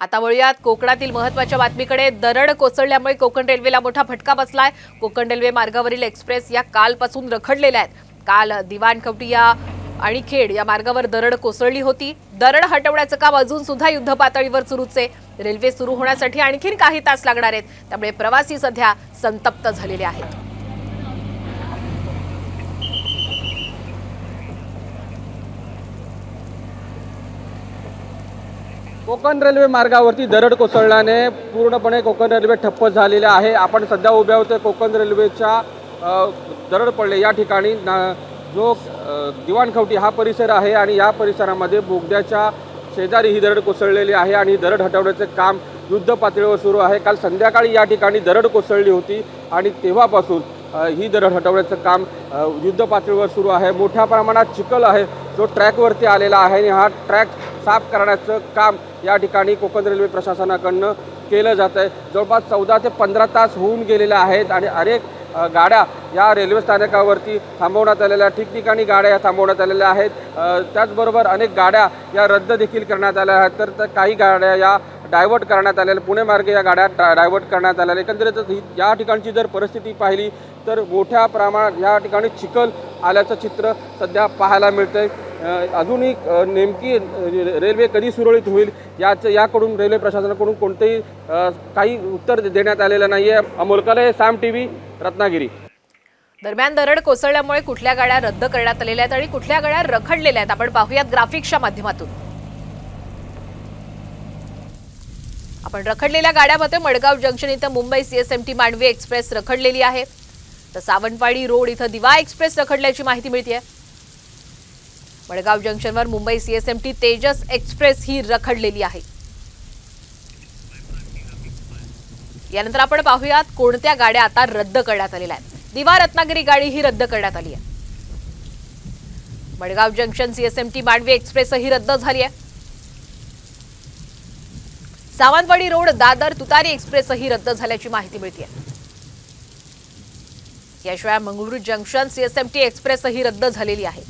आता वळूयात कोकणातील महत्त्वाच्या बातमीकडे। दरड कोसळल्यामुळे कोकण रेल्वेला मोठा फटका बसलाय। कोकण रेल्वे मार्गावरील एक्सप्रेस या कालपासून रखडलेल्या आहेत। काल दिवाणखवटी आणि खेड या मार्गावर दरड कोसळली होती। दरड हटवण्याचं काम अजून सुद्धा युद्धपातळीवर सुरूच आहे। रेल्वे सुरू होण्यासाठी आणखी काही तास लागणार आहेत, त्यामुळे प्रवासी सध्या संतप्त झालेले आहेत। कोकण रेल्वे मार्गावरती दरड कोसळल्याने पूर्णपणे कोकण रेल्वे ठप्प झालेले आहे। आपण सध्या उभे आहोत कोकण रेल्वेच्या दरड पडले या ठिकाणी। जो दिवाणखवटी हा परिसर आहे आणि या परिसरामध्ये बोगद्याच्या शेजारी ही दरड कोसळलेली आहे आणि दरड हटवण्याचे काम युद्ध पातळीवर सुरू आहे। काल संध्याकाळी या ठिकाणी दरड कोसळली होती आणि तेव्हापासून ही दरड हटवण्याचं काम युद्ध पातळीवर सुरू आहे। मोठ्या प्रमाणात चिखल आहे जो ट्रॅकवरती आलेला आहे आणि हा ट्रॅक साफ करण्याचं काम या ठिकाणी कोकण रेल्वे प्रशासनाकडून केलं जात आहे। जवळपास 14 ते 15 तास होऊन गेलेले आहेत आणि अनेक गाड्या या रेल्वे स्थानकावरती थांबवण्यात आलेल्या, ठिकठिकाणी गाड्या थांबवण्यात आलेल्या आहेत। त्याचबरोबर अनेक गाड्या या रद्द देखील करण्यात आल्या आहेत, तर काही गाड्या या डायव्हर्ट करण्यात आलेल्या, पुणे मार्गे या गाड्या डायव्हर्ट करण्यात आलेल्या। एकंदरीत या ठिकाणची जर परिस्थिती पाहिली तर मोठ्या प्रमाणात या ठिकाणी चिखल आल्याचं चित्र सध्या पाहायला मिळतंय। अजूनही नेमकी रेल्वे कधी सुरळीत होईल याकडून रेल्वे प्रशासनाकडून कोणतेही काही उत्तर देण्यात आलेलं नाही आहे। अमोल कले, साम टीव्ही, रत्नागिरी। दरम्यान दरड कोसळल्यामुळे कुठल्या गाड्या रद्द करण्यात आलेल्या आहेत आणि कुठल्या गाड्या रखडलेल्या आहेत आपण पाहूयात ग्राफिक्सच्या माध्यमातून। आपण रखडलेल्या गाड्यामध्ये मडगाव जंक्शन इथं मुंबई सीएसएमटी मांडवी एक्सप्रेस रखडलेली आहे, तर सावंतवाडी रोड इथं दिवा एक्सप्रेस रखडल्याची माहिती मिळते। मडगाव जंक्शनवर मुंबई सीएसएमटी तेजस एक्सप्रेस ही रखडलेली आहे। यानंतर आपण पाहूयात कोणत्या गाड्या आता रद्द करण्यात आलेल्या आहेत। दिवा रत्नागिरी गाडी ही रद्द करण्यात आली आहे। Madgaon junction CSMT Mandovi express ही रद्द झाली आहे। सावंतवाडी रोड दादर तुतारी एक्सप्रेस ही रद्द झाल्याची माहिती मिळते। याशिवाय मंगळूर जंक्शन सीएसएमटी एक्सप्रेस ही रद्द झालेली आहे।